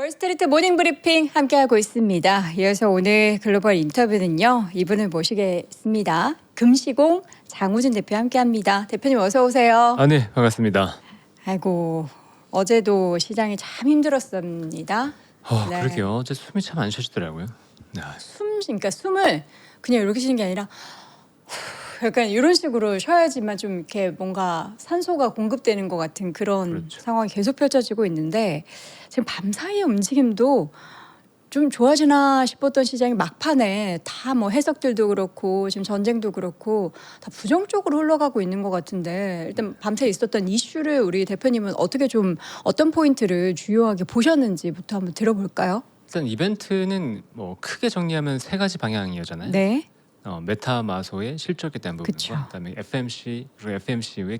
월스트리트 모닝 브리핑 함께하고 있습니다. 이어서 오늘 글로벌 인터뷰는요. 이분을 모시겠습니다. 금시공 장우진 대표 함께합니다. 대표님 어서 오세요. 네, 반갑습니다. 아이고 어제도 시장이 참 힘들었습니다. 네. 그러게요. 어제 숨이 참 안 쉬어지더라고요. 그러니까 숨을 그냥 이렇게 쉬는 게 아니라 약간 이런 식으로 쉬어야지만 좀 이렇게 뭔가 산소가 공급되는 것 같은 그런 그렇죠. 상황이 계속 펼쳐지고 있는데 지금 밤사이의 움직임도 좀 좋아지나 싶었던 시장이 막판에 다 뭐 해석들도 그렇고 지금 전쟁도 그렇고 다 부정적으로 흘러가고 있는 것 같은데 일단 밤새 있었던 이슈를 우리 대표님은 어떻게 좀 어떤 포인트를 주요하게 보셨는지부터 한번 들어볼까요? 일단 이벤트는 뭐 크게 정리하면 세 가지 방향이었잖아요. 네. 메타마소의 실적에 대한 부분과 그쵸. 그다음에 FMC의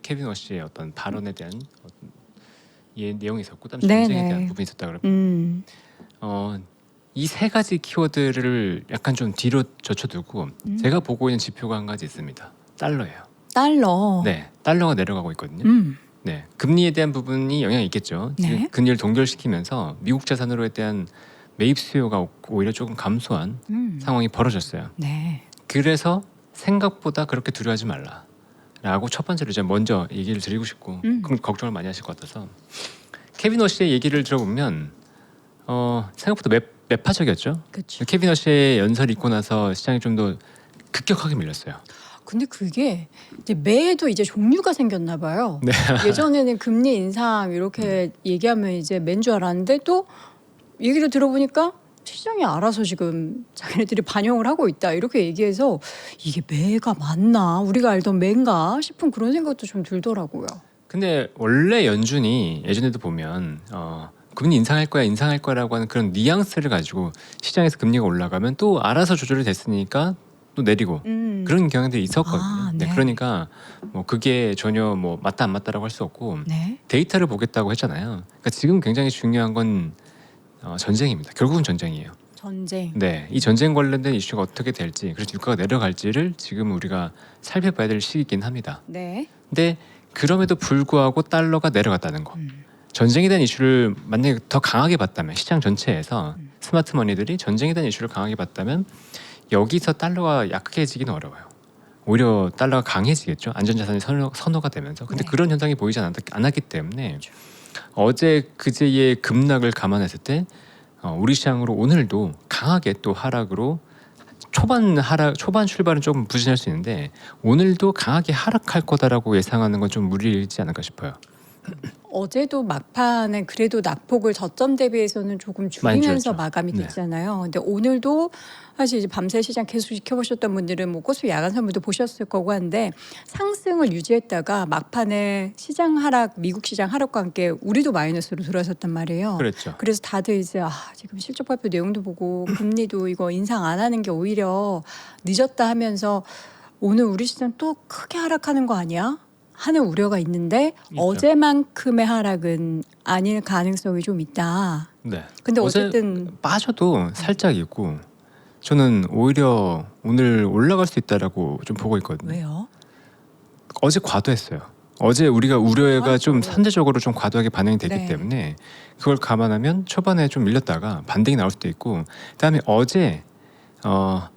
케빈 워시의 어떤 발언에 대한 어떤 내용이 있었고, 그다음에 네네. 전쟁에 대한 부분이 있었다 그러고 이 세 가지 키워드를 약간 좀 뒤로 젖혀두고 제가 보고 있는 지표가 한 가지 있습니다. 달러예요. 달러. 네, 달러가 내려가고 있거든요. 네, 금리에 대한 부분이 영향이 있겠죠. 네. 지금 금리를 동결시키면서 미국 자산으로에 대한 매입 수요가 오히려 조금 감소한 상황이 벌어졌어요. 네. 그래서 생각보다 그렇게 두려워하지 말라라고 첫 번째로 이제 먼저 얘기를 드리고 싶고, 그럼 걱정을 많이 하실 것 같아서 케빈 워시의 얘기를 들어보면 생각보다 매파적이었죠. 그렇죠. 케빈 워시의 연설이 있고 나서 시장이 좀 더 급격하게 밀렸어요. 근데 그게 이제 매도 이제 종류가 생겼나 봐요. 네. 예전에는 금리 인상 이렇게 얘기하면 이제 맨 줄 알았는데 또 얘기를 들어보니까 시장이 알아서 지금 자기네들이 반영을 하고 있다 이렇게 얘기해서 이게 매가 맞나 우리가 알던 매인가 싶은 그런 생각도 좀 들더라고요. 근데 원래 연준이 예전에도 보면 금리 인상할 거라고 하는 그런 뉘앙스를 가지고 시장에서 금리가 올라가면 또 알아서 조절이 됐으니까 또 내리고 그런 경향들이 있었거든요. 아, 네. 그러니까 뭐 그게 전혀 뭐 맞다 안 맞다라고 할 수 없고 네. 데이터를 보겠다고 했잖아요. 그러니까 지금 굉장히 중요한 건 전쟁입니다. 결국은 전쟁이에요. 전쟁. 네, 이 전쟁 관련된 이슈가 어떻게 될지, 그래서 유가가 내려갈지를 지금 우리가 살펴봐야 될 시기이긴 합니다. 네. 근데 그럼에도 불구하고 달러가 내려갔다는 거, 전쟁에 대한 이슈를 만약에 더 강하게 봤다면, 시장 전체에서 스마트 머니들이 전쟁에 대한 이슈를 강하게 봤다면 여기서 달러가 약해지기는 어려워요. 오히려 달러가 강해지겠죠. 안전자산이 선호가 되면서. 근데 네. 그런 현상이 보이지 않았기 때문에 어제 그제의 급락을 감안했을 때 우리 시장으로 오늘도 강하게 또 하락으로 초반 출발은 조금 부진할 수 있는데 오늘도 강하게 하락할 거다라고 예상하는 건 좀 무리이지 않을까 싶어요. 어제도 막판에 그래도 낙폭을 저점 대비해서는 조금 많이 줄이면서 줄였죠. 마감이 네. 됐잖아요. 근데 오늘도 사실 이제 밤새 시장 계속 지켜보셨던 분들은 뭐 코스피 야간 선물도 보셨을 거고 한데 상승을 유지했다가 막판에 시장 하락, 미국 시장 하락과 함께 우리도 마이너스로 들어섰단 말이에요. 그랬죠. 그래서 다들 이제 지금 실적 발표 내용도 보고 금리도 이거 인상 안 하는 게 오히려 늦었다 하면서 오늘 우리 시장 또 크게 하락하는 거 아니야? 하는 우려가 있는데 있죠. 어제만큼의 하락은 아닐 가능성이 좀 있다. 네. 근데 어제 어쨌든 빠져도 살짝 있고 저는 오히려 오늘 올라갈 수 있다라고 좀 보고 있거든요. 왜요? 어제 과도했어요. 어제 우리가 우려가 좀 맞아. 상대적으로 좀 과도하게 반영이 되기 네. 때문에 그걸 감안하면 초반에 좀 밀렸다가 반등이 나올 수도 있고, 그다음에 어제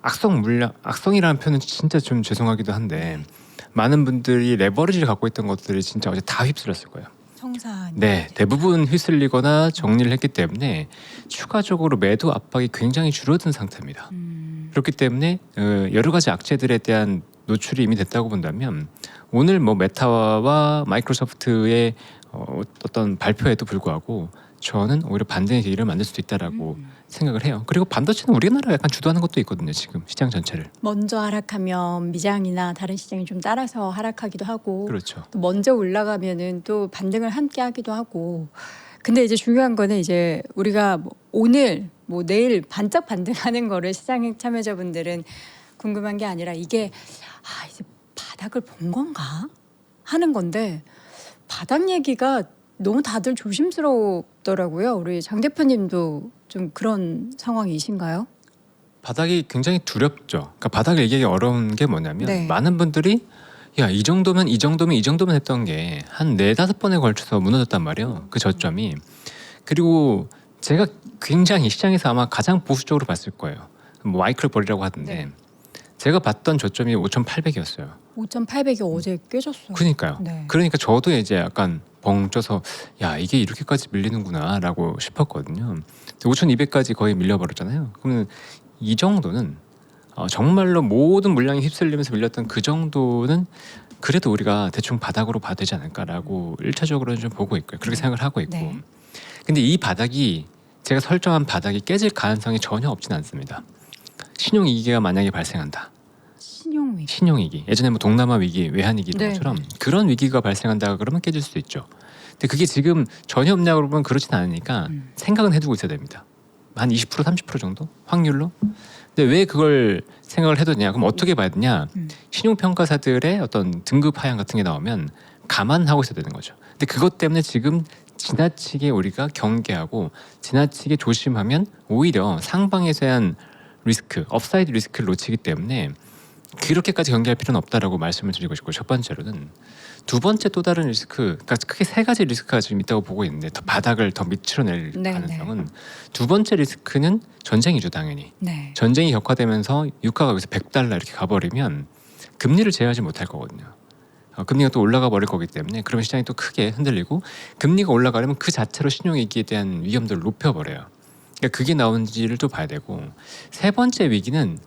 악성이라는 표현은 진짜 좀 죄송하기도 한데 많은 분들이 레버리지를 갖고 있던 것들이 진짜 어제 다 휩쓸렸을 거예요. 청산. 네, 대부분 휩쓸리거나 정리를 했기 때문에 추가적으로 매도 압박이 굉장히 줄어든 상태입니다. 그렇기 때문에 여러 가지 악재들에 대한 노출이 이미 됐다고 본다면 오늘 뭐 메타와 마이크로소프트의 어떤 발표에도 불구하고 저는 오히려 반등의 계기를 만들 수도 있다라고 생각을 해요. 그리고 반도체는 우리나라가 약간 주도하는 것도 있거든요. 지금 시장 전체를. 먼저 하락하면 미장이나 다른 시장이 좀 따라서 하락하기도 하고 그렇죠. 또 먼저 올라가면은 또 반등을 함께 하기도 하고. 근데 이제 중요한 거는 이제 우리가 뭐 오늘 뭐 내일 반짝 반등하는 거를 시장 참여자분들은 궁금한 게 아니라 이게 이제 바닥을 본 건가 하는 건데 바닥 얘기가 너무 다들 조심스럽더라고요. 우리 장 대표님도 좀 그런 상황이신가요? 바닥이 굉장히 두렵죠. 그러니까 바닥을 얘기하기 어려운 게 뭐냐면 네. 많은 분들이 야, 이 정도면 했던 게 한 4-5번에 걸쳐서 무너졌단 말이에요. 그 저점이. 그리고 제가 굉장히 시장에서 아마 가장 보수적으로 봤을 거예요. 뭐 마이클 버리라고 하던데 네. 제가 봤던 저점이 5,800이었어요. 5,800이 어제 깨졌어요. 그러니까요. 네. 그러니까 저도 이제 약간 벙 쪄서 야 이게 이렇게까지 밀리는구나라고 싶었거든요. 5,200까지 거의 밀려버렸잖아요. 그러면 이 정도는 정말로 모든 물량이 휩쓸리면서 밀렸던 그 정도는 그래도 우리가 대충 바닥으로 봐야 되지 않을까라고 1차적으로는 좀 보고 있고요. 그렇게 네. 생각을 하고 있고. 네. 근데 이 바닥이 제가 설정한 바닥이 깨질 가능성이 전혀 없진 않습니다. 신용위기가 만약에 발생한다. 신용위. 신용위기. 예전에 뭐 동남아 위기, 외환위기 이런 네, 것처럼 네. 그런 위기가 발생한다 그러면 깨질 수도 있죠. 근데 그게 지금 전혀 없냐 그러면 그렇진 않으니까 생각은 해두고 있어야 됩니다. 한 20% 30% 정도 확률로. 근데 왜 그걸 생각을 해두냐? 그럼 어떻게 봐야 되냐? 신용평가사들의 어떤 등급 하향 같은 게 나오면 감안하고 있어야 되는 거죠. 근데 그것 때문에 지금 지나치게 우리가 경계하고 지나치게 조심하면 오히려 상방에 대한 리스크, 업사이드 리스크를 놓치기 때문에 그렇게까지 경계할 필요는 없다라고 말씀을 드리고 싶고, 첫 번째로는 두 번째 또 다른 리스크, 그러니까 크게 세 가지 리스크가 지금 있다고 보고 있는데 더 바닥을 더 밑으로 낼 네, 가능성은 두 번째 리스크는 전쟁이죠. 당연히 네. 전쟁이 격화되면서 유가가 여기서 $100 이렇게 가버리면 금리를 제어하지 못할 거거든요. 금리가 또 올라가 버릴 거기 때문에 그러면 시장이 또 크게 흔들리고, 금리가 올라가려면 그 자체로 신용위기에 대한 위험도를 높여버려요. 그러니까 그게 나온지를 또 봐야 되고, 세 번째 위기는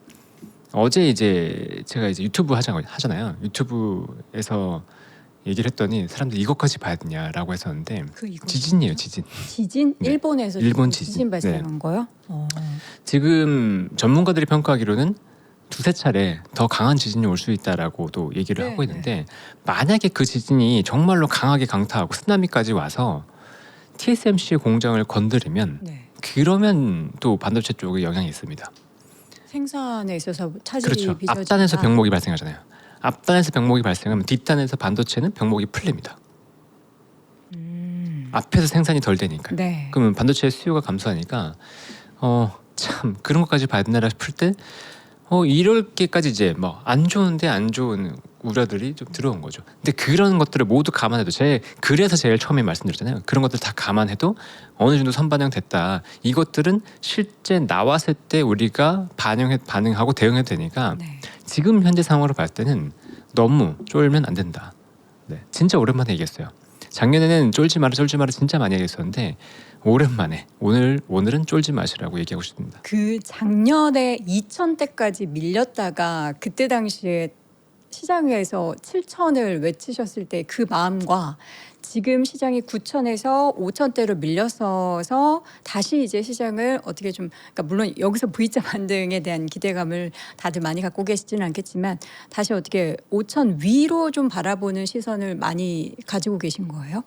어제 이제 제가 이제 유튜브 하잖아요. 유튜브에서 얘기를 했더니 사람들이 이것까지 봐야 되냐라고 했었는데 이거 지진이에요. 지진. 지진? 네. 일본에서 일본 지진 지진. 발생한 거요? 지금 전문가들이 평가하기로는 두세 차례 더 강한 지진이 올 수 있다라고 또 얘기를 네, 하고 있는데, 만약에 그 지진이 정말로 강하게 강타하고 쓰나미까지 와서 TSMC 공장을 건드리면 네. 그러면 또 반도체 쪽에 영향이 있습니다. 생산에 있어서 차질이 그렇죠. 빚어진다. 앞단에서 병목이 발생하잖아요. 앞단에서 병목이 발생하면 뒷단에서 반도체는 병목이 풀립니다. 앞에서 생산이 덜 되니까. 네. 그러면 반도체 수요가 감소하니까 참 그런 것까지 봐야 되나 싶을 때 이렇게까지 이제 뭐 안 좋은데 안 좋은 우려들이 좀 들어온 거죠. 근데 그런 것들을 모두 감안해도 그래서 제일 처음에 말씀드렸잖아요. 그런 것들 다 감안해도 어느 정도 선반영됐다. 이것들은 실제 나왔을 때 우리가 반응하고 대응해도 되니까 네. 지금 현재 상황으로 봤을 때는 너무 쫄면 안 된다. 네, 진짜 오랜만에 얘기했어요. 작년에는 쫄지 마라 진짜 많이 얘기했었는데 오랜만에 오늘은 쫄지 마시라고 얘기하고 싶습니다. 그 작년에 2,000대까지 밀렸다가 그때 당시에 시장에서 7,000을 외치셨을 때 그 마음과 지금 시장이 9,000에서 5,000대로 밀렸어서 다시 이제 시장을 어떻게 좀, 그러니까 물론 여기서 V자 반등에 대한 기대감을 다들 많이 갖고 계시지는 않겠지만 다시 어떻게 5,000 위로 좀 바라보는 시선을 많이 가지고 계신 거예요?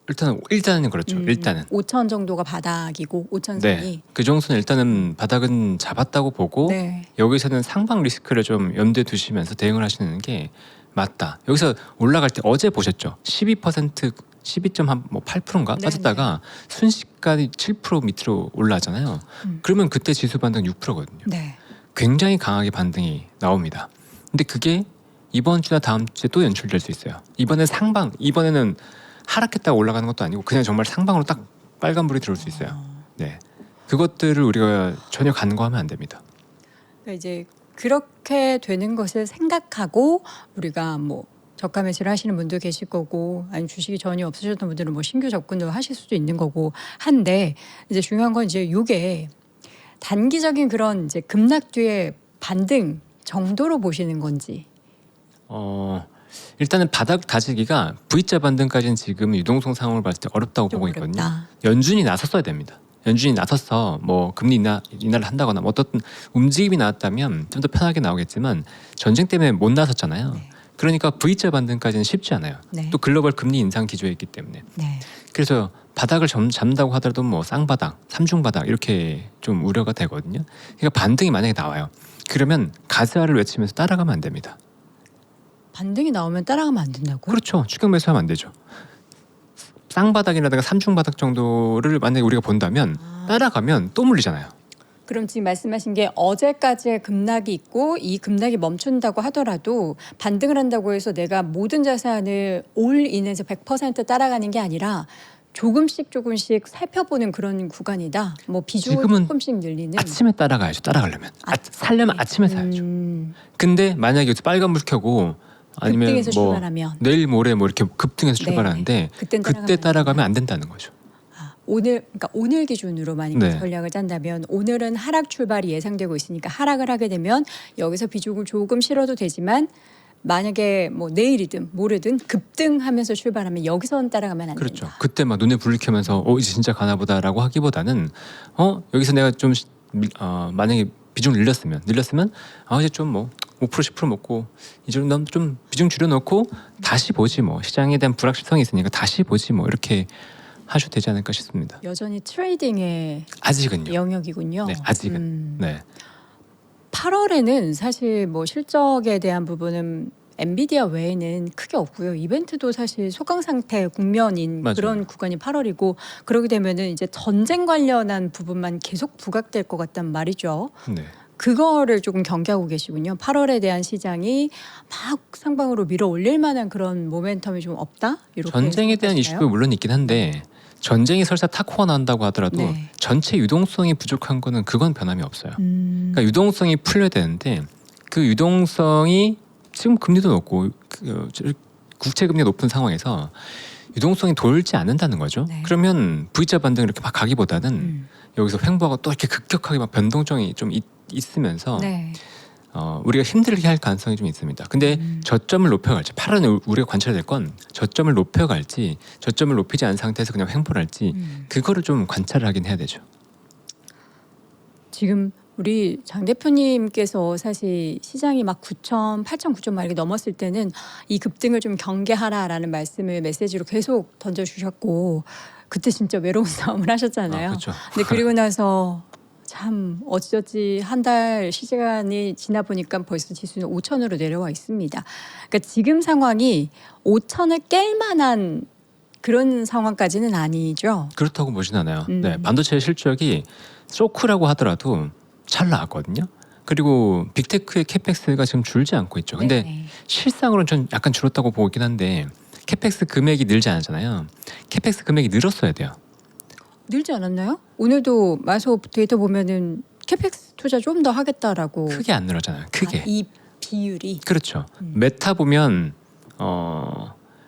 일단은 그렇죠. 일단은 5,000 정도가 바닥이고 5,000 네, 선이. 그 정도는 일단은 바닥은 잡았다고 보고 네. 여기서는 상방 리스크를 좀 염두에 두시면서 대응을 하시는 게 맞다. 여기서 올라갈 때 어제 보셨죠? 12% 12.8%인가 네, 빠졌다가 순식간에 7% 밑으로 올라왔잖아요. 그러면 그때 지수 반등 6%거든요. 네. 굉장히 강하게 반등이 나옵니다. 근데 그게 이번 주나 다음 주에 또 연출될 수 있어요. 이번에는 하락했다가 올라가는 것도 아니고 그냥 정말 상방으로 딱 빨간불이 들어올 수 있어요. 네, 그것들을 우리가 전혀 간과하면 안 됩니다. 그러니까 이제 그렇게 되는 것을 생각하고 우리가 뭐 저가 매수를 하시는 분도 계실 거고, 아니면 주식이 전혀 없으셨던 분들은 뭐 신규 접근도 하실 수도 있는 거고 한데, 이제 중요한 건 이제 이게 단기적인 그런 이제 급락 뒤에 반등 정도로 보시는 건지. 일단은 바닥 다지기가 V자 반등까지는 지금 유동성 상황을 봤을 때 어렵다고 좀 보고 있거든요. 어렵다. 연준이 나섰어야 됩니다. 연준이 나서서 뭐 금리 인하를 한다거나 뭐 어떤 움직임이 나왔다면 좀 더 편하게 나오겠지만 전쟁 때문에 못 나섰잖아요. 네. 그러니까 V자 반등까지는 쉽지 않아요. 네. 또 글로벌 금리 인상 기조에 있기 때문에. 네. 그래서 바닥을 잡는다고 하더라도 뭐 쌍바닥, 삼중바닥 이렇게 좀 우려가 되거든요. 그러니까 반등이 만약에 나와요. 그러면 가스화를 외치면서 따라가면 안 됩니다. 반등이 나오면 따라가면 안 된다고요? 그렇죠. 추격 매수하면 안 되죠. 쌍바닥이라든가 삼중바닥 정도를 만약에 우리가 본다면 따라가면 또 물리잖아요. 그럼 지금 말씀하신 게 어제까지의 급락이 있고 이 급락이 멈춘다고 하더라도 반등을 한다고 해서 내가 모든 자산을 올 인해서 100% 따라가는 게 아니라 조금씩 살펴보는 그런 구간이다. 뭐 비중을 지금은 조금씩 늘리는. 아침에 따라가야죠. 따라가려면 살려면 아침에 사야죠. 근데 만약에 여기서 빨간불 켜고 아니면 급등해서 뭐 출발하면 내일 모레 뭐 이렇게 급등해서 네. 출발하는데 그땐 그때 따라가면 안 된다는 거죠. 그러니까 오늘 기준으로 만약에 네. 전략을 짠다면 오늘은 하락 출발이 예상되고 있으니까 하락을 하게 되면 여기서 비중을 조금 실어도 되지만 만약에 뭐 내일이든 모레든 급등하면서 출발하면 여기선 따라가면 안 그렇죠. 된다. 그때 막 눈에 불을 켜면서 이제 진짜 가나보다라고 하기보다는 여기서 내가 좀 만약에 비중을 늘렸으면 이제 좀 뭐 5% 10% 먹고 이제 좀 비중 줄여놓고 다시 보지 뭐 시장에 대한 불확실성이 있으니까 다시 보지 뭐 이렇게 하셔도 되지 않을까 싶습니다. 여전히 트레이딩의 아직은요. 영역이군요. 네, 아직은. 네. 8월에는 사실 뭐 실적에 대한 부분은 엔비디아 외에는 크게 없고요. 이벤트도 사실 소강 상태 국면인 맞아요. 그런 구간이 8월이고 그러게 되면은 이제 전쟁 관련한 부분만 계속 부각될 것 같단 말이죠. 네. 그거를 조금 경계하고 계시군요. 8월에 대한 시장이 막 상방으로 밀어 올릴 만한 그런 모멘텀이 좀 없다. 이렇게 전쟁에 대한 생각하시나요? 이슈도 물론 있긴 한데 전쟁이 설사 탁호가 난다고 하더라도 네. 전체 유동성이 부족한 거는 그건 변함이 없어요. 그러니까 유동성이 풀려야 되는데 그 유동성이 지금 금리도 높고 국채 금리가 높은 상황에서 유동성이 돌지 않는다는 거죠. 네. 그러면 V자 반등 이렇게 막 가기보다는 여기서 횡보하고 또 이렇게 급격하게 막 변동성이 좀 있으면서 네. 우리가 힘들게 할 가능성이 좀 있습니다. 근데 저점을 높여갈지 8월은 우리가 관찰해야 될 건 저점을 높여갈지 저점을 높이지 않은 상태에서 그냥 횡보를 할지 그거를 좀 관찰을 하긴 해야 되죠. 지금 우리 장 대표님께서 사실 시장이 막 9천, 8천, 9천 막 이렇게 넘었을 때는 이 급등을 좀 경계하라라는 말씀을 메시지로 계속 던져주셨고 그때 진짜 외로운 싸움을 하셨잖아요. 그렇죠. 근데 그리고 나서 참 어찌저찌 한 달 시간이 지나 보니까 벌써 지수는 5천으로 내려와 있습니다. 그러니까 지금 상황이 5천을 깰 만한 그런 상황까지는 아니죠. 그렇다고 보진 않아요. 네, 반도체 실적이 쇼크라고 하더라도 잘 나왔거든요. 그리고 빅테크의 캐펙스가 지금 줄지 않고 있죠. 근데 네. 실상으로는 전 약간 줄었다고 보고 있긴 한데 캐펙스 금액이 늘지 않았잖아요. 캐펙스 금액이 늘었어야 돼요. 늘지 않았나요? 오늘도 마소 데이터 보면은 캐펙스 투자 좀 더 하겠다라고. 크게 안 늘었잖아요. 크게. 이 비율이. 그렇죠. 메타 보면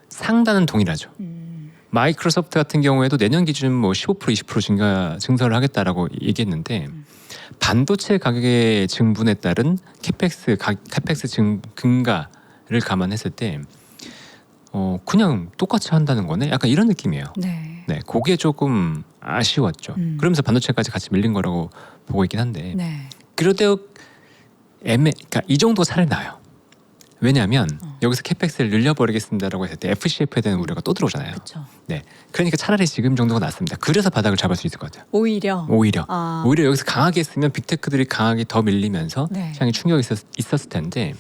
상단은 동일하죠. 마이크로소프트 같은 경우에도 내년 기준 뭐 15% 20% 증설을 하겠다라고 얘기했는데 반도체 가격의 증분에 따른 캐펙스 증가를 감안했을 때 그냥 똑같이 한다는 거네. 약간 이런 느낌이에요. 네. 네, 그게 조금 아쉬웠죠. 그러면서 반도체까지 같이 밀린 거라고 보고 있긴 한데 네. 그래도 그러니까 이 정도 차라리 나요. 왜냐하면 여기서 캐펙스를 늘려버리겠습니다라고 했을 때 FCF에 대한 우려가 또 들어오잖아요. 그렇죠. 네, 그러니까 차라리 지금 정도가 낫습니다. 그래서 바닥을 잡을 수 있을 것 같아요. 오히려. 오히려 아. 오히려 여기서 강하게 했으면 빅테크들이 강하게 더 밀리면서 네. 시장에 충격이 있었을 텐데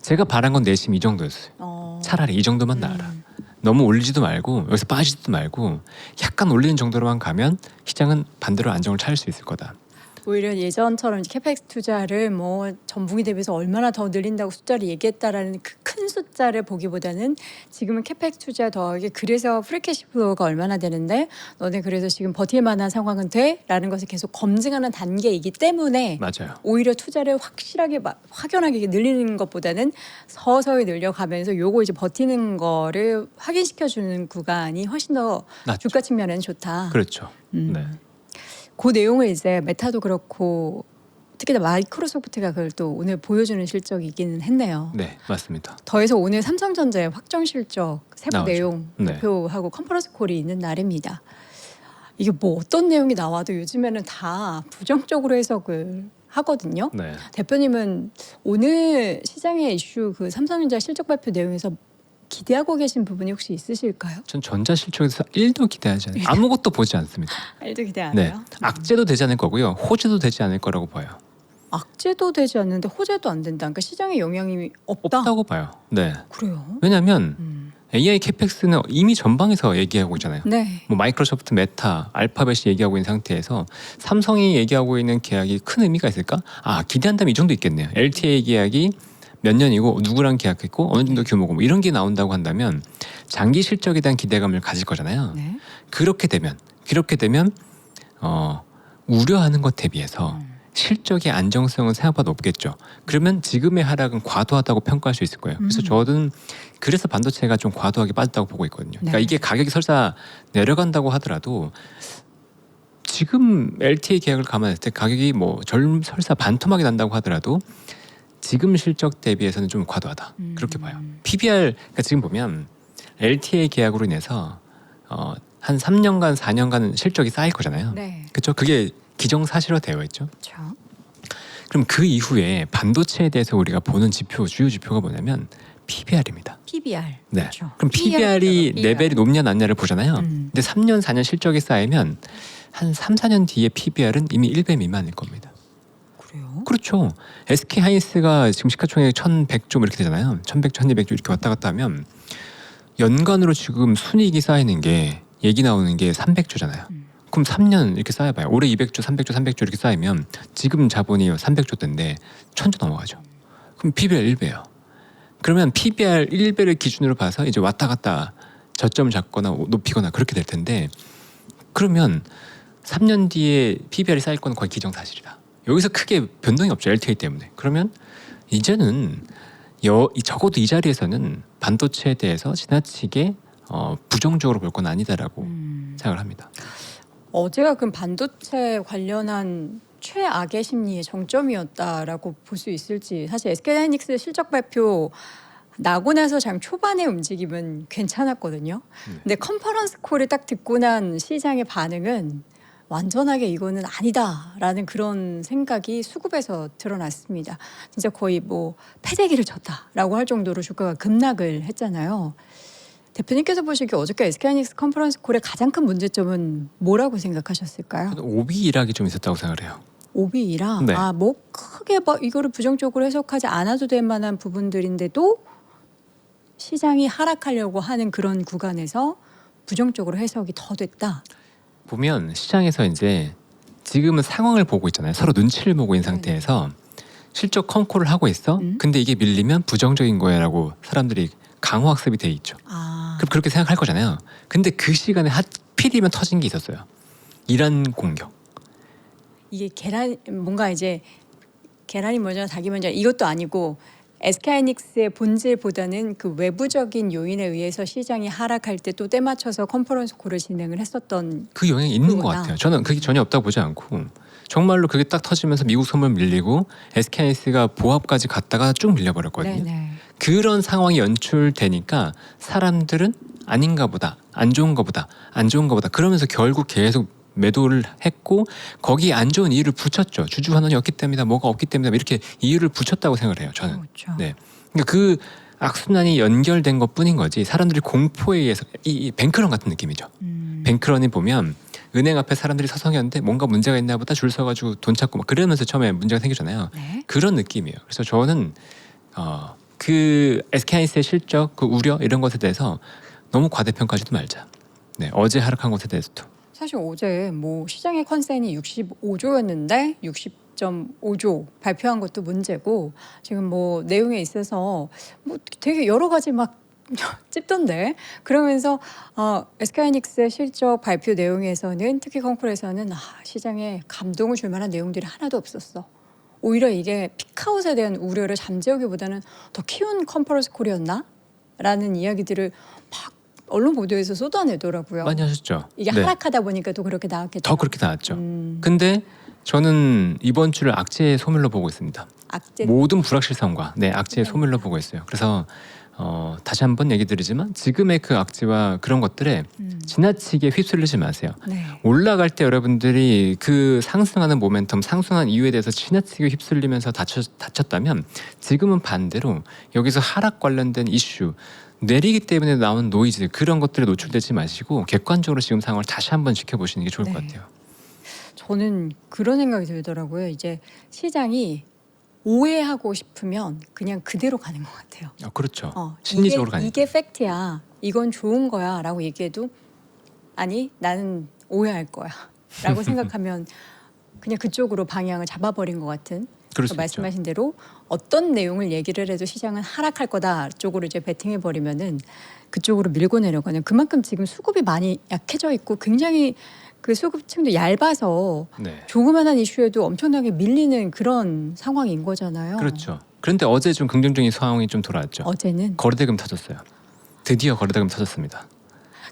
제가 바란 건 내심 이 정도였어요. 차라리 이 정도만 나와라. 너무 올리지도 말고 여기서 빠지지도 말고 약간 올리는 정도로만 가면 시장은 반대로 안정을 찾을 수 있을 거다. 오히려 예전처럼 이제 캐펙스 투자를 뭐 전분기 대비해서 얼마나 더 늘린다고 숫자를 얘기했다라는 그 큰 숫자를 보기보다는 지금은 캐펙스 투자 더하기 그래서 프리캐시 플로우가 얼마나 되는데 너네 그래서 지금 버틸 만한 상황은 돼? 라는 것을 계속 검증하는 단계이기 때문에 맞아요. 오히려 투자를 확실하게 확연하게 늘리는 것보다는 서서히 늘려가면서 요거 이제 버티는 거를 확인시켜주는 구간이 훨씬 더 낫죠. 주가 측면에는 좋다. 그렇죠. 네. 그 내용을 이제 메타도 그렇고 특히나 마이크로소프트가 그걸 또 오늘 보여주는 실적이기는 했네요. 네, 맞습니다. 더해서 오늘 삼성전자의 확정 실적 세부 나오죠. 내용 네. 발표하고 컨퍼런스 콜이 있는 날입니다. 이게 뭐 어떤 내용이 나와도 요즘에는 다 부정적으로 해석을 하거든요. 네. 대표님은 오늘 시장의 이슈 그 삼성전자 실적 발표 내용에서 기대하고 계신 부분이 혹시 있으실까요? 전 전자 실적에서 1도 기대하지 않아요. 아무것도 보지 않습니다. 알도 기대 안 네, 해요? 악재도 되지 않을 거고요. 호재도 되지 않을 거라고 봐요. 악재도 되지 않는데 호재도 안 된다. 그러니까 시장에 영향이 없다. 없다고 봐요. 네. 그래요? 왜냐하면 AI 캐펙스는 이미 전방에서 얘기하고 있잖아요. 네. 뭐 마이크로소프트, 메타, 알파벳이 얘기하고 있는 상태에서 삼성이 얘기하고 있는 계약이 큰 의미가 있을까? 기대한다면 이 정도 있겠네요. LTA 계약이 몇 년이고 누구랑 계약했고 어느 정도 규모고 뭐 이런 게 나온다고 한다면 장기 실적에 대한 기대감을 가질 거잖아요. 네. 그렇게 되면 우려하는 것 대비해서 실적의 안정성은 생각보다 높겠죠. 그러면 지금의 하락은 과도하다고 평가할 수 있을 거예요. 그래서 저는 그래서 반도체가 좀 과도하게 빠졌다고 보고 있거든요. 그러니까 네. 이게 가격이 설사 내려간다고 하더라도 지금 LTA 계약을 감안했을 때 가격이 뭐 설사 반토막이 난다고 하더라도 지금 실적 대비해서는 좀 과도하다. 그렇게 봐요. PBR 그러니까 지금 보면 LTA 계약으로 인해서 한 3년간 4년간 실적이 쌓일 거잖아요. 네. 그렇죠? 그게 기정사실화 되어 있죠. 그렇죠. 그럼 그 이후에 반도체에 대해서 우리가 보는 주요 지표가 뭐냐면 PBR입니다. PBR. 네. 그렇죠. 그럼 PBR이 PBR. 레벨이 높냐 낮냐를 보잖아요. 음. 근데 3년 4년 실적이 쌓이면 한 3, 4년 뒤에 PBR은 이미 1배 미만일 겁니다. 그래요? 그렇죠. SK 하이닉스가 지금 시가총액 1,100조 이렇게 되잖아요. 1,100조, 1,200조 이렇게 왔다 갔다 하면 연간으로 지금 순이익이 쌓이는 게 얘기 나오는 게 300조잖아요. 그럼 3년 이렇게 쌓여봐요. 올해 200조, 300조, 300조 이렇게 쌓이면 지금 자본이 300조 대인데 1,000조 넘어가죠. 그럼 PBR 1배예요. 그러면 PBR 1배를 기준으로 봐서 이제 왔다 갔다 저점을 잡거나 높이거나 그렇게 될 텐데 그러면 3년 뒤에 PBR이 쌓일 건 거의 기정사실이다. 여기서 크게 변동이 없죠. LTA 때문에. 그러면 이제는 적어도 이 자리에서는 반도체에 대해서 지나치게 부정적으로 볼 건 아니다라고 생각을 합니다. 어제가 그럼 반도체 관련한 최악의 심리의 정점이었다라고 볼 수 있을지. 사실 SK하이닉스 실적 발표 나고 나서 장 초반의 움직임은 괜찮았거든요. 근데 컨퍼런스 콜을 딱 듣고 난 시장의 반응은 완전하게 이거는 아니다라는 그런 생각이 수급에서 드러났습니다. 진짜 거의 뭐 패대기를 쳤다라고 할 정도로 주가가 급락을 했잖아요. 대표님께서 보시기에 어저께 SK하이닉스 컨퍼런스 콜의 가장 큰 문제점은 뭐라고 생각하셨을까요? 오비 일학이 좀 있었다고 생각을 해요. 오비이라 네. 뭐 크게 뭐 이거를 부정적으로 해석하지 않아도 될 만한 부분들인데도 시장이 하락하려고 하는 그런 구간에서 부정적으로 해석이 더 됐다. 보면 시장에서 이제 지금은 상황을 보고 있잖아요. 서로 눈치를 보고 있는 상태에서 실적 컨콜을 하고 있어. 근데 이게 밀리면 부정적인 거야라고 사람들이 강호학습이 돼 있죠. 그럼 그렇게 생각할 거잖아요. 근데 그 시간에 하필이면 터진 게 있었어요. 이란 공격. 이게 뭔가 이제 계란이 먼저 닭이 먼저 이것도 아니고 SK하이닉스의 본질보다는 그 외부적인 요인에 의해서 시장이 하락할 때 또 때맞춰서 컨퍼런스 콜을 진행을 했었던 그 영향이 있는 것 그거구나. 같아요. 저는 그게 전혀 없다고 보지 않고 정말로 그게 딱 터지면서 미국 선물 밀리고 SK하이닉스가 보합까지 갔다가 쭉 밀려버렸거든요. 네네. 그런 상황이 연출되니까 사람들은 아닌가 보다, 안 좋은가 보다, 안 좋은가 보다 그러면서 결국 계속 매도를 했고 거기에 안 좋은 이유를 붙였죠. 주주 환원이 없기 때문이다, 뭐가 없기 때문이다 이렇게 이유를 붙였다고 생각을 해요. 저는. 그렇죠. 네. 그러니까 그 악순환이 연결된 것뿐인 거지 사람들이 공포에 의해서 이 뱅크런 같은 느낌이죠. 뱅크런이 보면 은행 앞에 사람들이 서성였는데 뭔가 문제가 있나 보다 줄 서가지고 돈 찾고 막 그러면서 처음에 문제가 생기잖아요. 네. 그런 느낌이에요. 그래서 저는 그 SK하이닉스의 실적, 그 우려 이런 것에 대해서 너무 과대평가하지도 말자. 네, 어제 하락한 것에 대해서도. 사실 어제 뭐 시장의 컨센이 65조였는데 60.5조 발표한 것도 문제고 지금 뭐 내용에 있어서 뭐 되게 여러 가지 막 찝던데 그러면서 SK하이닉스의 실적 발표 내용에서는 특히 컨콜에서는 시장에 감동을 줄 만한 내용들이 하나도 없었어. 오히려 이게 피크아웃에 대한 우려를 잠재우기보다는 더 키운 컨퍼런스 콜이었나? 라는 이야기들을 막 언론 보도에서 쏟아내더라고요. 많이 하셨죠. 이게 네. 하락하다 보니까 또 그렇게 나왔겠죠. 더 그렇게 나왔죠. 근데 저는 이번 주를 악재의 소멸로 보고 있습니다. 악재 모든 불확실성과 악재의 네. 소멸로 보고 있어요. 그래서 다시 한번 얘기 드리지만 지금의 그 악재와 그런 것들에 지나치게 휩쓸리지 마세요. 네. 올라갈 때 여러분들이 그 상승하는 모멘텀, 상승한 이유에 대해서 지나치게 휩쓸리면서 다쳤다면 지금은 반대로 여기서 하락 관련된 이슈, 내리기 때문에 나온 노이즈 그런 것들에 노출되지 마시고 객관적으로 지금 상황을 다시 한번 지켜보시는 게 좋을 네. 것 같아요. 저는 그런 생각이 들더라고요. 이제 시장이 오해하고 싶으면 그냥 그대로 가는 것 같아요. 그렇죠. 심리적으로 가니까. 이게 팩트야. 이건 좋은 거야. 라고 얘기해도 아니 나는 오해할 거야. 라고 생각하면 그냥 그쪽으로 방향을 잡아버린 것 같은 그럴 수 있죠. 말씀하신 대로 어떤 내용을 얘기를 해도 시장은 하락할 거다 쪽으로 이제 베팅해 버리면은 그쪽으로 밀고 내려가는 그만큼 지금 수급이 많이 약해져 있고 굉장히 그 수급층도 얇아서 네. 조그만한 이슈에도 엄청나게 밀리는 그런 상황인 거잖아요. 그렇죠. 그런데 어제 좀 긍정적인 상황이 좀 돌아왔죠. 어제는 거래대금 터졌어요. 드디어 거래대금 터졌습니다.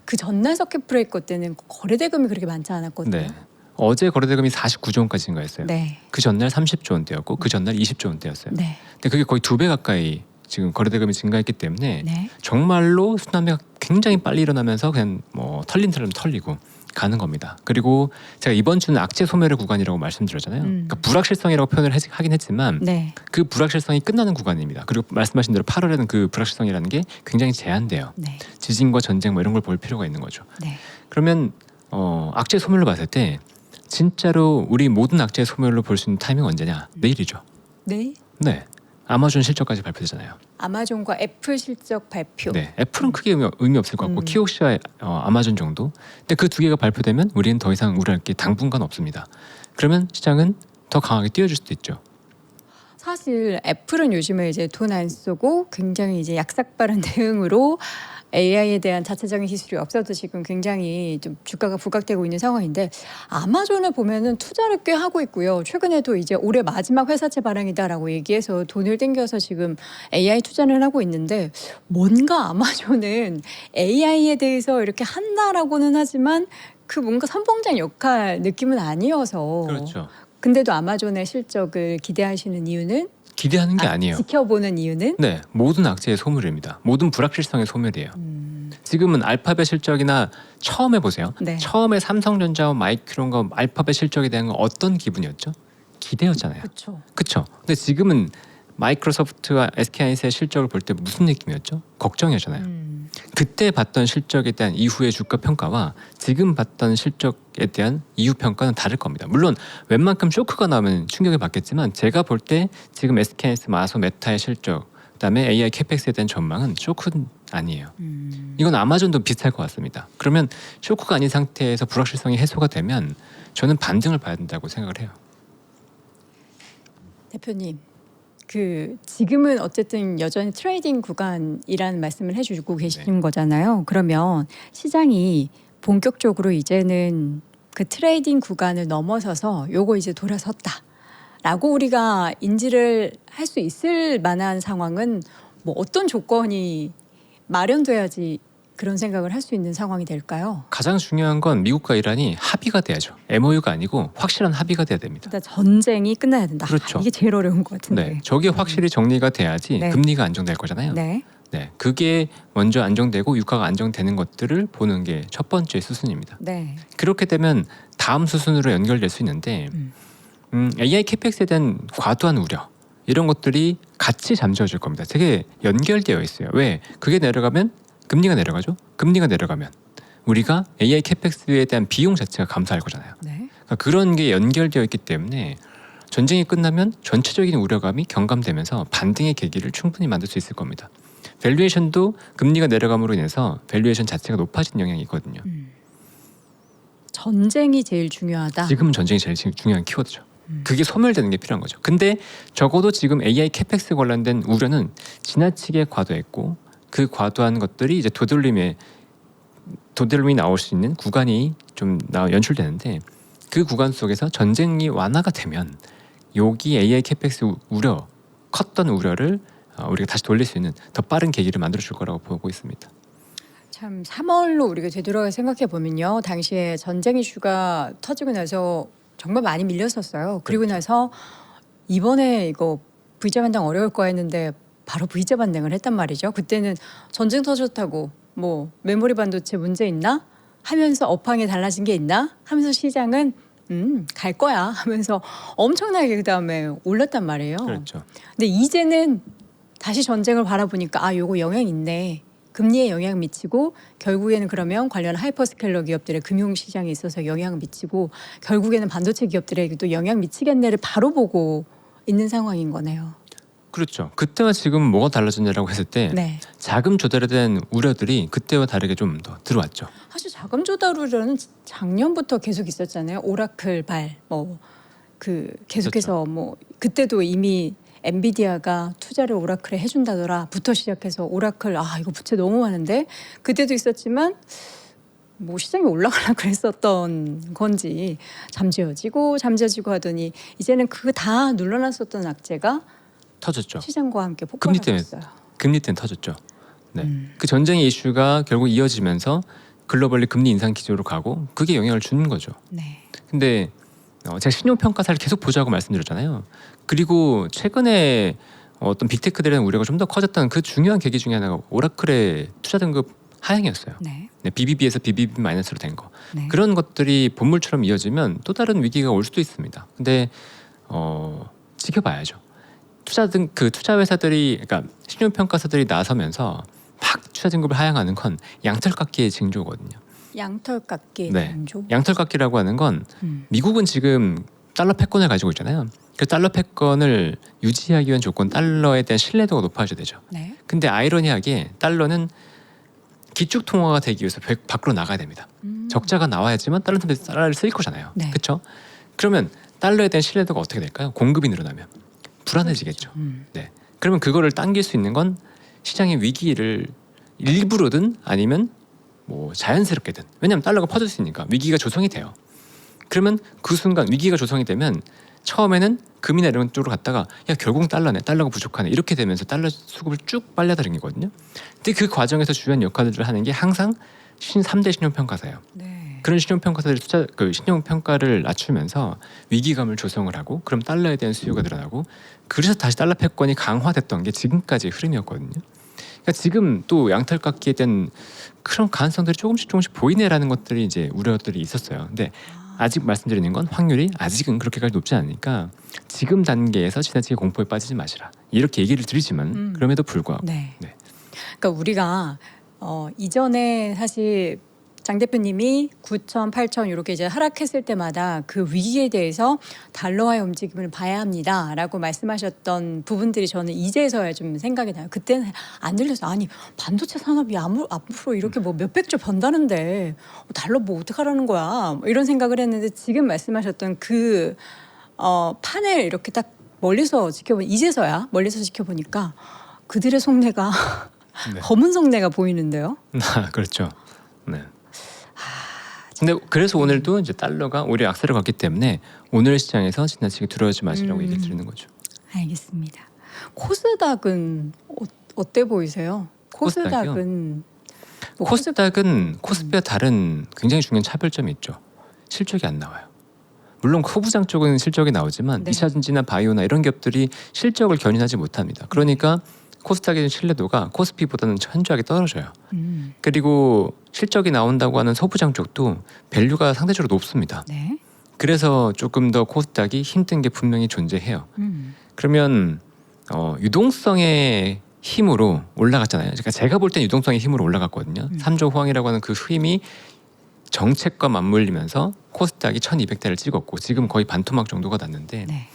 그 전날 서킷 브레이커 때는 거래대금이 그렇게 많지 않았거든요. 네. 어제 거래대금이 49조 원까지 증가했어요. 네. 그 전날 30조 원대였고 그 전날 20조 원대였어요. 네. 근데 그게 거의 2배 가까이 지금 거래대금이 증가했기 때문에 네. 정말로 순환매가 굉장히 빨리 일어나면서 그냥 뭐 털린 대로 털리고 가는 겁니다. 그리고 제가 이번 주는 악재 소멸의 구간이라고 말씀드렸잖아요. 그러니까 불확실성이라고 표현을 하긴 했지만 네. 그 불확실성이 끝나는 구간입니다. 그리고 말씀하신 대로 8월에는 그 불확실성이라는 게 굉장히 제한돼요. 네. 지진과 전쟁 뭐 이런 걸 볼 필요가 있는 거죠. 네. 그러면 악재 소멸로 봤을 때 진짜로 우리 모든 악재 소멸로 볼 수 있는 타이밍 언제냐? 내일이죠. 네. 네. 아마존 실적까지 발표되잖아요. 아마존과 애플 실적 발표. 네, 애플은 크게 의미 없을 것 같고 음. 키옥시와 아마존 정도. 근데 그 두 개가 발표되면 우리는 더 이상 우려할 게 당분간 없습니다. 그러면 시장은 더 강하게 뛰어줄 수도 있죠. 사실 애플은 요즘에 이제 돈 안 쓰고 굉장히 이제 약삭빠른 대응으로 AI에 대한 자체적인 기술이 없어도 지금 굉장히 좀 주가가 부각되고 있는 상황인데 아마존을 보면은 투자를 꽤 하고 있고요. 최근에도 이제 올해 마지막 회사채 발행이다라고 얘기해서 돈을 땡겨서 지금 AI 투자를 하고 있는데 뭔가 아마존은 AI에 대해서 이렇게 한다라고는 하지만 그 뭔가 선봉장 역할 느낌은 아니어서 그렇죠. 근데도 아마존의 실적을 기대하시는 이유는 기대하는 게 아니에요. 지켜보는 이유는 네, 모든 악재의 소멸입니다. 모든 불확실성의 소멸이에요. 지금은 알파벳 실적이나 처음에 보세요. 네. 처음에 삼성전자와 마이크론과 알파벳 실적에 대한 건 어떤 기분이었죠? 기대였잖아요. 그렇죠. 그렇죠. 근데 지금은 마이크로소프트와 SK하이닉스의 실적을 볼 때 무슨 느낌이었죠? 걱정이었잖아요. 그때 봤던 실적에 대한 이후의 주가 평가와 지금 봤던 실적에 대한 이후 평가는 다를 겁니다. 물론 웬만큼 쇼크가 나면 충격을 받겠지만 제가 볼 때 지금 SK하이닉스, 마소, 메타의 실적 그다음에 AI 캐펙스에 대한 전망은 쇼크는 아니에요. 이건 아마존도 비슷할 것 같습니다. 그러면 쇼크가 아닌 상태에서 불확실성이 해소가 되면 저는 반등을 봐야 된다고 생각을 해요. 대표님, 그 지금은 어쨌든 여전히 트레이딩 구간이라는 말씀을 해주고 계시는 거잖아요. 그러면 시장이 본격적으로 이제는 그 트레이딩 구간을 넘어서서 요거 이제 돌아섰다라고 우리가 인지를 할 수 있을 만한 상황은 뭐 어떤 조건이 마련돼야지 그런 생각을 할 수 있는 상황이 될까요? 가장 중요한 건 미국과 이란이 합의가 돼야죠. MOU가 아니고 확실한 합의가 돼야 됩니다. 일단 전쟁이 끝나야 된다. 그렇죠. 이게 제일 어려운 것 같은데. 네, 저게 확실히 정리가 돼야지 네. 금리가 안정될 거잖아요. 네. 네, 그게 먼저 안정되고 유가가 안정되는 것들을 보는 게 첫 번째 수순입니다. 네. 그렇게 되면 다음 수순으로 연결될 수 있는데 AI 캐펙스에 대한 과도한 우려 이런 것들이 같이 잠재워질 겁니다. 되게 연결되어 있어요. 왜? 그게 내려가면 금리가 내려가죠. 금리가 내려가면 우리가 AI 캐펙스에 대한 비용 자체가 감소할 거잖아요. 네. 그러니까 그런 게 연결되어 있기 때문에 전쟁이 끝나면 전체적인 우려감이 경감되면서 반등의 계기를 충분히 만들 수 있을 겁니다. 밸류에이션도 금리가 내려감으로 인해서 밸류에이션 자체가 높아진 영향이 있거든요. 전쟁이 제일 중요하다. 지금은 전쟁이 제일 중요한 키워드죠. 그게 소멸되는 게 필요한 거죠. 근데 적어도 지금 AI 캐펙스 관련된 우려는 지나치게 과도했고 그 과도한 것들이 이제 도들림이 나올 수 있는 구간이 좀 연출되는데 그 구간 속에서 전쟁이 완화가 되면 여기 AI 캐펙스 우려 컸던 우려를 우리가 다시 돌릴 수 있는 더 빠른 계기를 만들어 줄 거라고 보고 있습니다. 참 3월로 우리가 되돌아가 생각해 보면요. 당시에 전쟁 이슈가 터지고 나서 정말 많이 밀렸었어요. 그리고 나서 이번에 이거 V자 반등 어려울 거 했는데 바로 V자 반등을 했단 말이죠. 그때는 전쟁 터졌다고 뭐 메모리 반도체 문제 있나 하면서 업황이 달라진 게 있나 하면서 시장은 갈 거야 하면서 엄청나게 그다음에 올랐단 말이에요. 그렇죠. 근데 이제는 다시 전쟁을 바라보니까 아 요거 영향 있네. 금리에 영향 미치고 결국에는 그러면 관련 하이퍼스케일러 기업들의 금융시장에 있어서 영향을 미치고 결국에는 반도체 기업들에게도 영향 미치겠네를 바로 보고 있는 상황인 거네요. 그렇죠. 그때와 지금은 뭐가 달라졌냐라고 했을 때 네. 자금 조달에 대한 우려들이 그때와 다르게 좀 더 들어왔죠. 사실 자금 조달 우려는 작년부터 계속 있었잖아요. 오라클 발, 뭐 그 계속해서 뭐 그때도 이미 엔비디아가 투자를 오라클에 해준다더라부터 시작해서 오라클 이거 부채 너무 많은데 그때도 있었지만 뭐 시장이 올라가려고 그랬었던 건지 잠재워지고 하더니 이제는 그 다 눌러놨었던 악재가 터졌죠. 시장과 함께 금리 때문에 폭발했어요. 금리 때문에 터졌죠. 네. 그 전쟁의 이슈가 결국 이어지면서 글로벌리 금리 인상 기조로 가고 그게 영향을 주는 거죠. 네. 근데 제가 신용평가사를 계속 보자고 말씀드렸잖아요. 그리고 최근에 어떤 빅테크들에 대한 우려가 좀 더 커졌던 그 중요한 계기 중에 하나가 오라클의 투자 등급 하향이었어요. 네. 네, BBB에서 BBB 마이너스로 된 거. 네. 그런 것들이 본물처럼 이어지면 또 다른 위기가 올 수도 있습니다. 근데 지켜봐야죠. 투자 회사들이 그러니까 신용평가사들이 나서면서 막 투자 등급을 하향하는 건 양털깎기의 징조거든요. 양털깎기 네. 징조. 양털깎기라고 하는 건 미국은 지금 달러 패권을 가지고 있잖아요. 그 달러 패권을 유지하기 위한 조건 달러에 대한 신뢰도가 높아져야 되죠. 네. 근데 아이러니하게 달러는 기축 통화가 되기 위해서 밖으로 나가야 됩니다. 적자가 나와야지만 다른 사람들이 달러를 쓸 거잖아요. 네. 그렇죠? 그러면 달러에 대한 신뢰도가 어떻게 될까요? 공급이 늘어나면 불안해지겠죠. 네. 그러면 그거를 당길 수 있는 건 시장의 위기를 일부러든 아니면 뭐 자연스럽게든 왜냐하면 달러가 퍼질 수 있으니까 위기가 조성이 돼요. 그러면 그 순간 위기가 조성이 되면 처음에는 금이나 이런 쪽으로 갔다가 야 결국 달러네 달러가 부족하네 이렇게 되면서 달러 수급을 쭉 빨려들이거든요. 근데 그 과정에서 중요한 역할들을 하는 게 항상 3대 신용평가사예요. 네. 그런 신용평가사들이 신용평가를 낮추면서 위기감을 조성을 하고 그럼 달러에 대한 수요가 늘어나고 그래서 다시 달러 패권이 강화됐던 게 지금까지의 흐름이었거든요. 그러니까 지금 또 양털깎기에 대한 그런 가능성들이 조금씩 보이네라는 것들이 이제 우려들이 있었어요. 근데 아직 말씀드리는 건 확률이 아직은 그렇게까지 높지 않으니까 지금 단계에서 지나치게 공포에 빠지지 마시라 이렇게 얘기를 드리지만 그럼에도 불구하고 네. 네. 그러니까 우리가 이전에 사실 장 대표님이 9천, 8천 이렇게 이제 하락했을 때마다 그 위기에 대해서 달러화의 움직임을 봐야 합니다라고 말씀하셨던 부분들이 저는 이제서야 좀 생각이 나요. 그때는 안 들려서 아니 반도체 산업이 앞으로 이렇게 뭐 몇백 조 번다는데 달러 뭐 어떡하라는 거야 뭐 이런 생각을 했는데 지금 말씀하셨던 그 판을 이렇게 딱 멀리서 이제서야 멀리서 지켜보니까 그들의 속내가 네. 검은 속내가 보이는데요. 그렇죠. 네. 근데 그래서 오늘도 이제 달러가 오히려 악세를 갔기 때문에 오늘 시장에서 지나치게 두려워하지 마시라고 얘기를 드리는 거죠. 알겠습니다. 코스닥은 어때 보이세요? 코스닥은 코스닥은 코스피와 다른 굉장히 중요한 차별점이 있죠. 실적이 안 나와요. 물론 소부장 쪽은 실적이 나오지만 네. 2차 전지나 바이오나 이런 기업들이 실적을 견인하지 못합니다. 그러니까 코스닥의 신뢰도가 코스피보다는 현저하게 떨어져요. 그리고 실적이 나온다고 하는 소부장 쪽도 밸류가 상대적으로 높습니다. 네. 그래서 조금 더 코스닥이 힘든 게 분명히 존재해요. 그러면 유동성의 힘으로 올라갔잖아요. 그러니까 제가 볼 땐 유동성의 힘으로 올라갔거든요. 3조 호황이라고 하는 그 힘이 정책과 맞물리면서 코스닥이 1200대를 찍었고 지금 거의 반토막 정도가 났는데 네.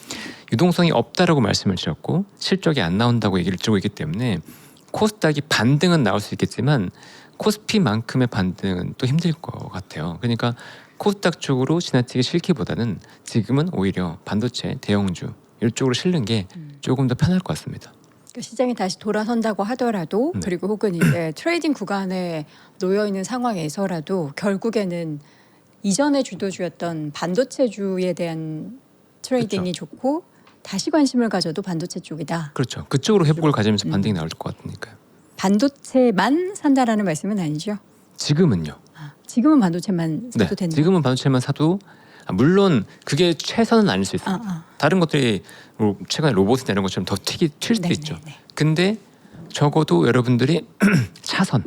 유동성이 없다라고 말씀을 드렸고 실적이 안 나온다고 얘기를 드리고 있기 때문에 코스닥이 반등은 나올 수 있겠지만 코스피만큼의 반등은 또 힘들 것 같아요. 그러니까 코스닥 쪽으로 지나치게 실기보다는 지금은 오히려 반도체, 대형주 이쪽으로 실는 게 조금 더 편할 것 같습니다. 시장이 다시 돌아선다고 하더라도 네. 그리고 혹은 이제 트레이딩 구간에 놓여 있는 상황에서라도 결국에는 이전의 주도주였던 반도체주에 대한 트레이딩이 좋고 다시 관심을 가져도 반도체 쪽이다. 그렇죠. 그쪽으로 회복을 가지면서 반등이 나올 것 같으니까요. 반도체만 산다라는 말씀은 아니죠? 지금은요. 지금은 반도체만 사도 된다. 지금은 반도체만 사도 물론 그게 최선은 아닐 수 있어요. 다른 것들이 최근에 로봇이나 이런 것처럼 더 튈 수도 네, 있죠. 네, 네. 근데 적어도 여러분들이 차선,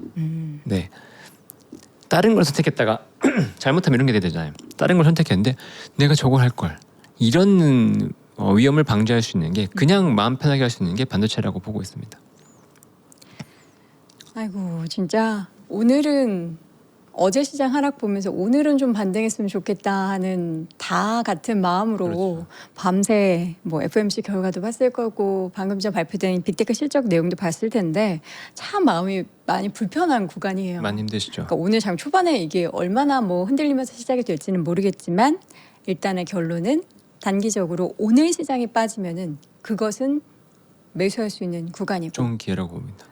네, 다른 걸 선택했다가 잘못하면 이런 게 되잖아요. 다른 걸 선택했는데 내가 저걸 할 걸 이런 위험을 방지할 수 있는 게 그냥 마음 편하게 할 수 있는 게 반도체라고 보고 있습니다. 아이고 진짜 오늘은 어제 시장 하락 보면서 오늘은 좀 반등했으면 좋겠다 하는 다 같은 마음으로 그렇죠. 밤새 뭐 FOMC 결과도 봤을 거고 방금 전 발표된 빅테크 실적 내용도 봤을 텐데 참 마음이 많이 불편한 구간이에요. 많이 힘드시죠? 그러니까 오늘 장 초반에 이게 얼마나 뭐 흔들리면서 시작이 될지는 모르겠지만 일단의 결론은 단기적으로 오늘 시장이 빠지면은 그것은 매수할 수 있는 구간이고 좋은 기회라고 봅니다.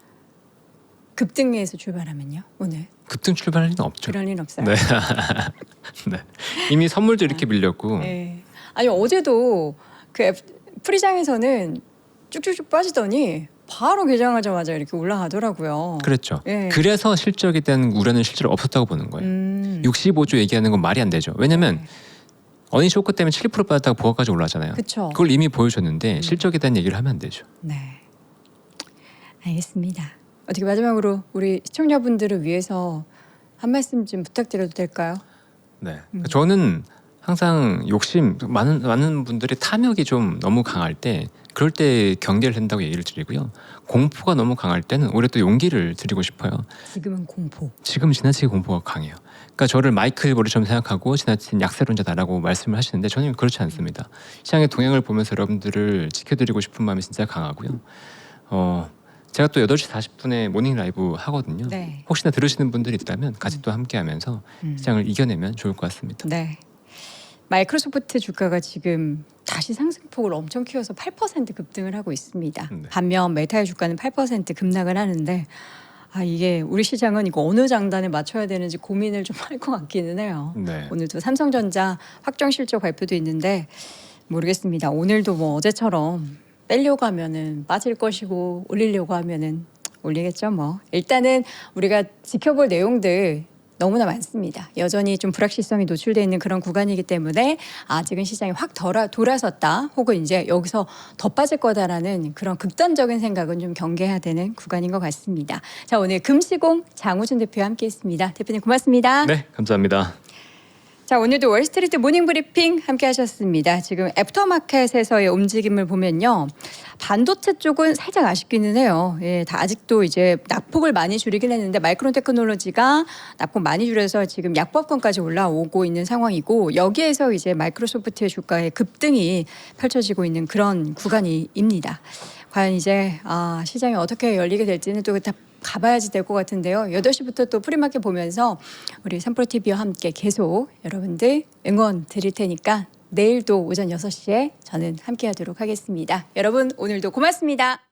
급등에서 출발하면요. 오늘 급등 출발할 리는 없죠. 그럴 리는 없어요. 네. 네. 이미 선물도 이렇게 밀렸고 네. 아니 어제도 그 프리장에서는 쭉쭉쭉 빠지더니 바로 개장하자마자 이렇게 올라가더라고요. 그랬죠. 예. 그래서 실적에 대한 우려는 실제로 없었다고 보는 거예요. 65조 얘기하는 건 말이 안 되죠. 왜냐하면 네. 어닝 쇼크 때문에 7% 빠졌다가 보합까지 올라잖아요. 그쵸. 그걸 이미 보여줬는데 실적에 대한 얘기를 하면 안 되죠. 네. 알겠습니다. 어떻게 마지막으로 우리 시청자분들을 위해서 한 말씀 좀 부탁드려도 될까요? 네. 저는 항상 욕심 많은 분들이 탐욕이 좀 너무 강할 때 그럴 때 경계를 한다고 얘기를 드리고요. 공포가 너무 강할 때는 오히려 또 용기를 드리고 싶어요. 지금은 공포. 지금 지나치게 공포가 강해요. 그러니까 저를 마이클 모리처럼 생각하고 지나친 약세론자다라고 말씀을 하시는데 저는 그렇지 않습니다. 시장의 동향을 보면서 여러분들을 지켜드리고 싶은 마음이 진짜 강하고요. 제가 또 8시 40분에 모닝 라이브 하거든요. 네. 혹시나 들으시는 분들이 있다면 같이 또 함께하면서 시장을 이겨내면 좋을 것 같습니다. 네. 마이크로소프트 주가가 지금 다시 상승폭을 엄청 키워서 8% 급등을 하고 있습니다. 네. 반면 메타의 주가는 8% 급락을 하는데 이게 우리 시장은 이거 어느 장단에 맞춰야 되는지 고민을 좀 할 것 같기는 해요. 네. 오늘도 삼성전자 확정 실적 발표도 있는데 모르겠습니다. 오늘도 뭐 어제처럼 빼려고 하면은 빠질 것이고 올리려고 하면은 올리겠죠 뭐. 일단은 우리가 지켜볼 내용들 너무나 많습니다. 여전히 좀 불확실성이 노출되어 있는 그런 구간이기 때문에 아직은 시장이 확 돌아섰다 혹은 이제 여기서 더 빠질 거다라는 그런 극단적인 생각은 좀 경계해야 되는 구간인 것 같습니다. 자, 오늘 금시공 장우준 대표와 함께했습니다. 대표님 고맙습니다. 네, 감사합니다. 자, 오늘도 월스트리트 모닝 브리핑 함께 하셨습니다. 지금 애프터마켓에서의 움직임을 보면요. 반도체 쪽은 살짝 아쉽기는 해요. 예, 다 아직도 이제 낙폭을 많이 줄이긴 했는데 마이크론 테크놀로지가 낙폭 많이 줄여서 지금 약보합권까지 올라오고 있는 상황이고 여기에서 이제 마이크로소프트의 주가의 급등이 펼쳐지고 있는 그런 구간입니다. 과연 이제 시장이 어떻게 열리게 될지는 또 다 가봐야지 될 것 같은데요. 8시부터 또 프리마켓 보면서 우리 삼프로TV와 함께 계속 여러분들 응원 드릴 테니까 내일도 오전 6시에 저는 함께 하도록 하겠습니다. 여러분 오늘도 고맙습니다.